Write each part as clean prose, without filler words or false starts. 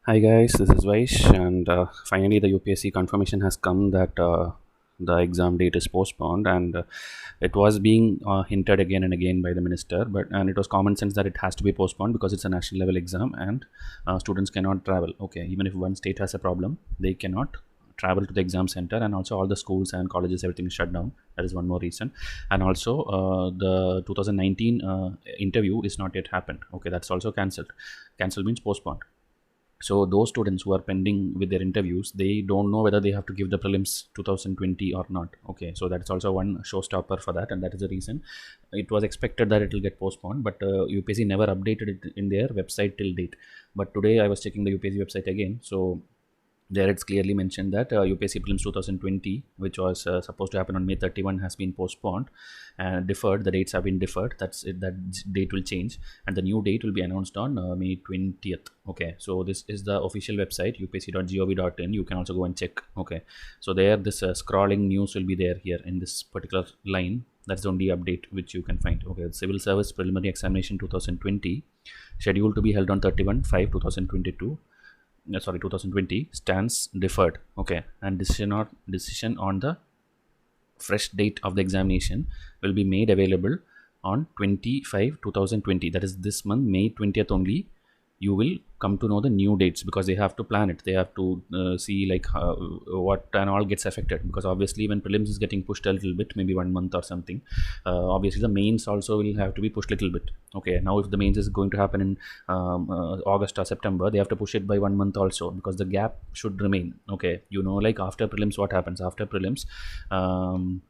Hi guys, this is Vysh, and finally the UPSC confirmation has come that the exam date is postponed, and it was being hinted again and again by the minister, and it was common sense that it has to be postponed because it's a national level exam and students cannot travel. Okay, even if one state has a problem, they cannot travel to the exam center, and also all the schools and colleges, everything is shut down. That is one more reason. And also the 2019 interview is not yet happened. Okay, that's also cancelled. Cancel means postponed. So those students who are pending with their interviews, they don't know whether they have to give the prelims 2020 or not. Okay, so that's also one showstopper for that, and that is the reason it was expected that it will get postponed, but UPSC never updated it in their website till date. But today I was checking the UPSC website again, so there it's clearly mentioned that UPSC Prelims 2020, which was supposed to happen on May 31, has been postponed and deferred. The dates have been deferred. That's it. That date will change, and the new date will be announced on May 20th. Okay, so this is the official website, upsc.gov.in. You can also go and check. Okay, so there this scrolling news will be there here in this particular line. That's the only update which you can find. Okay, Civil Service Preliminary Examination 2020 scheduled to be held on 31/5/2022. 2020 stands deferred. Okay, and decision on the fresh date of the examination will be made available on 25/2020. That is this month, May 20th only. You will come to know the new dates because they have to plan it. They have to see like what and all gets affected, because obviously when prelims is getting pushed a little bit, maybe 1 month or something, obviously the mains also will have to be pushed a little bit. Okay, now if the mains is going to happen in August or September, they have to push it by 1 month also, because the gap should remain. Okay, like after prelims, what happens after prelims? I'll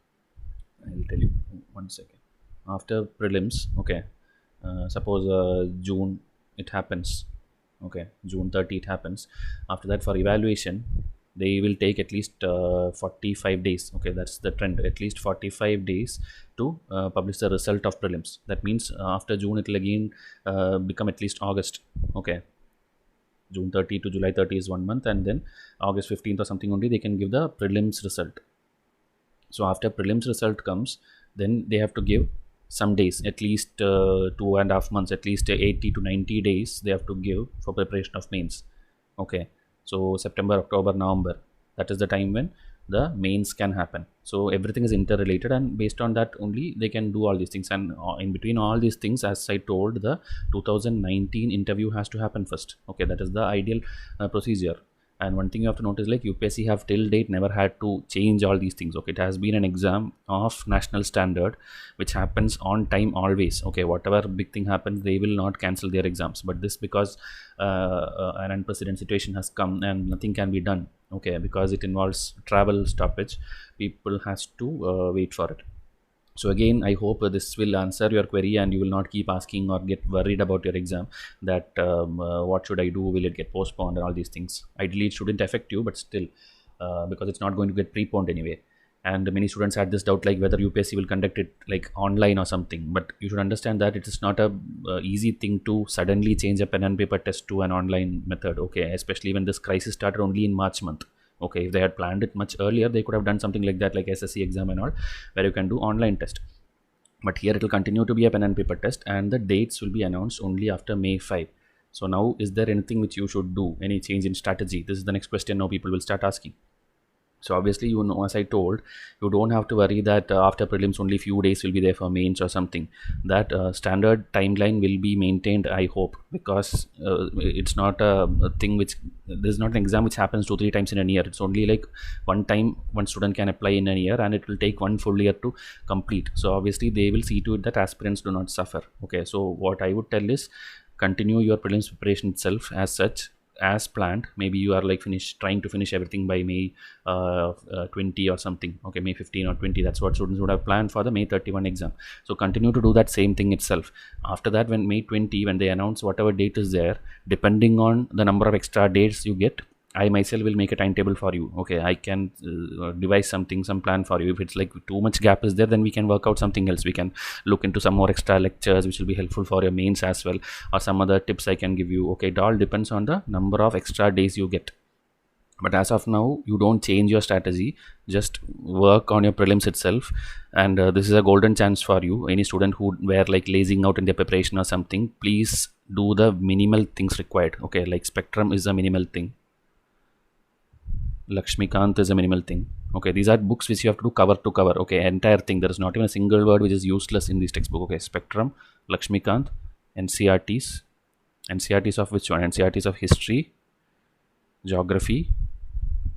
tell you, 1 second. After prelims, okay, suppose June it happens. Okay, June 30 it happens. After that, for evaluation, they will take at least 45 days. Okay, that's the trend, at least 45 days to publish the result of prelims. That means after June it will again become at least August. Okay, June 30 to July 30 is 1 month, and then August 15th or something only they can give the prelims result. So after prelims result comes, then they have to give some days, at least 2.5 months, at least 80 to 90 days they have to give for preparation of mains. Okay, so September, October, November, that is the time when the mains can happen. So everything is interrelated, and based on that only they can do all these things. And in between all these things, as I told, the 2019 interview has to happen first. Okay, that is the ideal procedure. And one thing you have to notice, like UPSC have till date never had to change all these things. Okay, it has been an exam of national standard which happens on time always. Okay, whatever big thing happens, they will not cancel their exams. But this, because an unprecedented situation has come and nothing can be done. Okay, because it involves travel stoppage, people has to wait for it. So again, I hope this will answer your query and you will not keep asking or get worried about your exam that what should I do, will it get postponed, and all these things. Ideally it shouldn't affect you, but still, because it's not going to get preponed anyway. And many students had this doubt, like whether UPSC will conduct it like online or something. But you should understand that it is not a easy thing to suddenly change a pen and paper test to an online method. Okay, especially when this crisis started only in March month. Okay, if they had planned it much earlier, they could have done something like that, like SSC exam and all, where you can do online test. But here it will continue to be a pen and paper test, and the dates will be announced only after May 5. So now, is there anything which you should do, any change in strategy? This is the next question now people will start asking. So obviously, as I told, you don't have to worry that after prelims only few days will be there for mains or something. That standard timeline will be maintained, I hope, because it's not a thing which, there's not an exam which happens 2-3 times in a year. It's only like one time one student can apply in a year, and it will take 1 full year to complete. So obviously they will see to it that aspirants do not suffer. Okay, so what I would tell is, continue your prelims preparation itself as such, as planned. Maybe you are like trying to finish everything by May 20 or something. Okay, May 15 or 20, that's what students would have planned for the May 31 exam. So continue to do that same thing itself. After that, when May 20, when they announce whatever date is there, depending on the number of extra dates you get, I myself will make a timetable for you. Okay, I can devise some plan for you. If it's like too much gap is there, then we can work out something else. We can look into some more extra lectures which will be helpful for your mains as well, or some other tips I can give you. Okay, it all depends on the number of extra days you get. But as of now, you don't change your strategy, just work on your prelims itself. And this is a golden chance for you. Any student who were like lazing out in their preparation or something, please do the minimal things required. Okay, like spectrum is a minimal thing, Lakshmikant is a minimal thing. Okay, these are books which you have to do cover to cover. Okay, entire thing. There is not even a single word which is useless in this textbook. Okay, spectrum, Lakshmikant, NCERTs. NCERTs of which one? NCERTs of history, geography,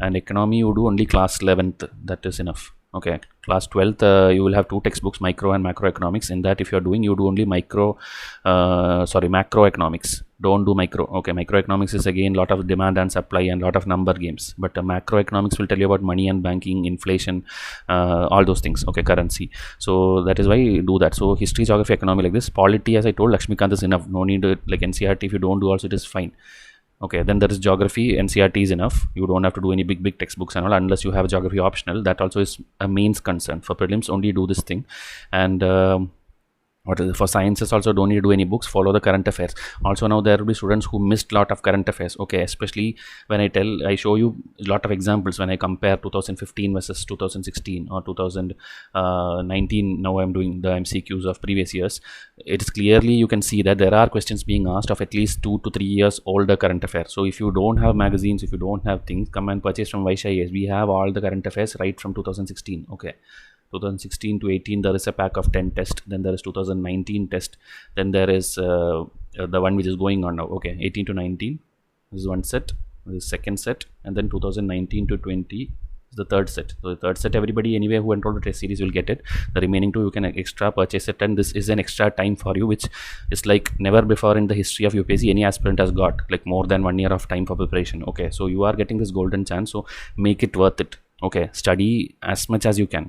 and economy. You do only class 11th. That is enough. Okay, class 12th, you will have two textbooks, micro and macroeconomics. In that, if you are doing, you do only macroeconomics. Don't do micro. Okay, microeconomics is again lot of demand and supply and lot of number games. But macroeconomics will tell you about money and banking, inflation, all those things. Okay, currency. So that is why you do that. So history, geography, economy like this. Polity, as I told, Lakshmikant is enough. No need to, like NCERT. If you don't do also, it is fine. Okay, then there is geography. NCERT is enough. You don't have to do any big textbooks and all, unless you have geography optional. That also is a mains concern. For prelims, only do this thing. And for sciences also, don't need to do any books. Follow the current affairs. Also, now there will be students who missed lot of current affairs. Okay, especially when I show you a lot of examples when I compare 2015 versus 2016 or 2019. Now I'm doing the MCQs of previous years. It is clearly, you can see that there are questions being asked of at least 2 to 3 years older current affairs. So if you don't have magazines, if you don't have things, come and purchase from Vysh. We have all the current affairs right from 2016. Okay, 2016 to 18 there is a pack of 10 test. Then there is 2019 test. Then there is the one which is going on now. Okay, 18 to 19 is one set, this is second set, and then 2019 to 20 is the third set. So the third set, everybody anyway who enrolled the test series will get it. The remaining two you can extra purchase it, and this is an extra time for you, which is like never before in the history of UPSC any aspirant has got, like more than 1 year of time for preparation. Okay, so you are getting this golden chance, so make it worth it. Okay, study as much as you can.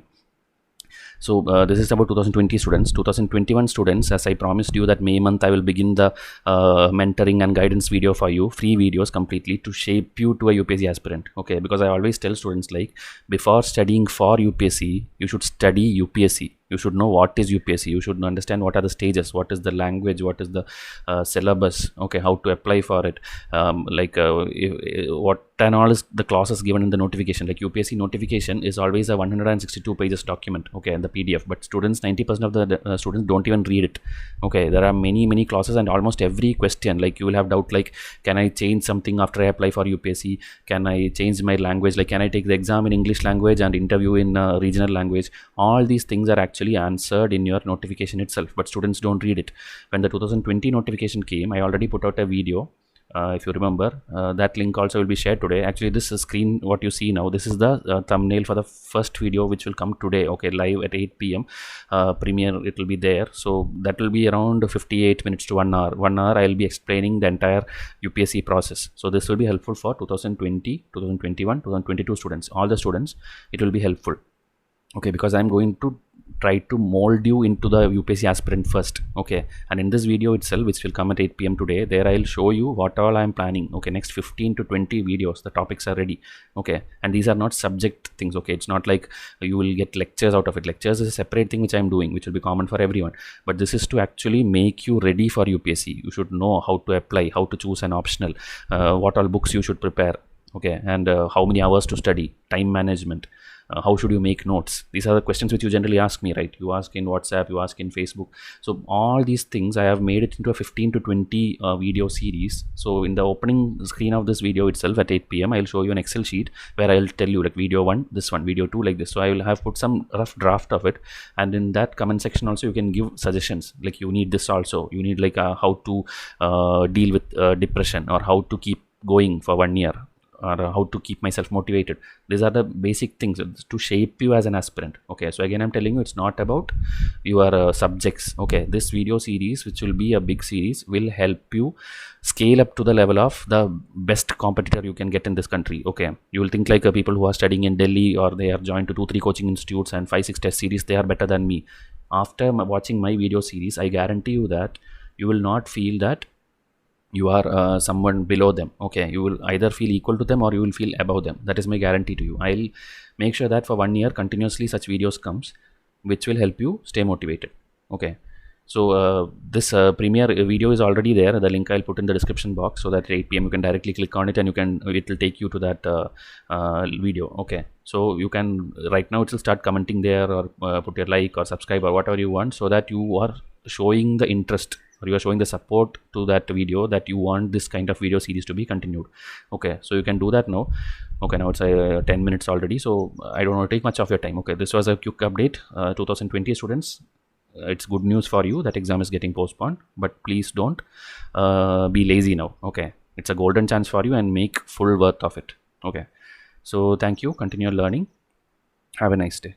So this is about 2020 students. 2021 students, as I promised you that May month I will begin the mentoring and guidance video for you, free videos completely to shape you to a UPSC aspirant. Okay, because I always tell students, like, before studying for UPSC, you should study UPSC. You should know what is UPSC. You should understand what are the stages, what is the language, what is the syllabus, okay, how to apply for it, what and all is the clauses given in the notification. Like UPSC notification is always a 162 pages document, okay, in the PDF. But students, 90% of the students don't even read it. Okay, there are many clauses, and almost every question, like you will have doubt, like, can I change something after I apply for UPSC? Can I change my language? Like, can I take the exam in English language and interview in regional language? All these things are actually answered in your notification itself, but students don't read it. When the 2020 notification came, I already put out a video. If you remember, that link also will be shared today. Actually, this is screen what you see now. This is the thumbnail for the first video which will come today. Okay, live at 8 p.m. Premiere, it will be there. So that will be around 58 minutes to 1 hour. 1 hour I will be explaining the entire UPSC process. So this will be helpful for 2020, 2021, 2022 students. All the students, it will be helpful. Okay, because I'm going to try to mold you into the UPSC aspirant first. Okay, and in this video itself, which will come at 8 p.m. today, there I'll show you what all I'm planning. Okay, next 15 to 20 videos, the topics are ready. Okay, and these are not subject things. Okay, it's not like you will get lectures out of it. Lectures is a separate thing which I'm doing, which will be common for everyone, but this is to actually make you ready for UPSC. You should know how to apply, how to choose an optional, what all books you should prepare. Okay, and how many hours to study, time management, how should you make notes? These are the questions which you generally ask me, right? You ask in WhatsApp, you ask in Facebook. So all these things I have made it into a 15 to 20 video series. So in the opening screen of this video itself at 8 p.m. I'll show you an Excel sheet where I'll tell you, like, video 1, this one, video 2, like this. So I will have put some rough draft of it, and in that comment section also you can give suggestions, like you need this also, you need like how to deal with depression, or how to keep going for 1 year, or how to keep myself motivated. These are the basic things to shape you as an aspirant. Okay, so again I'm telling you, it's not about your subjects. Okay, this video series, which will be a big series, will help you scale up to the level of the best competitor you can get in this country. Okay, you will think like people who are studying in Delhi, or they are joined to 2-3 coaching institutes and 5-6 test series, they are better than me. After watching my video series, I guarantee you that you will not feel that you are someone below them. Okay, you will either feel equal to them or you will feel above them. That is my guarantee to you. I'll make sure that for 1 year continuously such videos comes, which will help you stay motivated. Okay, So this premiere video is already there. The link I'll put in the description box, so that at 8 p.m. you can directly click on it and it will take you to that video. Okay, so you can right now it will start commenting there, or put your like or subscribe or whatever you want, so that you are showing the interest, or you are showing the support to that video, that you want this kind of video series to be continued. Okay, so you can do that now. Okay, now it's 10 minutes already, so I don't want to take much of your time. Okay, this was a quick update. 2020 students, it's good news for you that exam is getting postponed, but please don't be lazy now. Okay, it's a golden chance for you, and make full worth of it. Okay, so thank you, continue learning, have a nice day.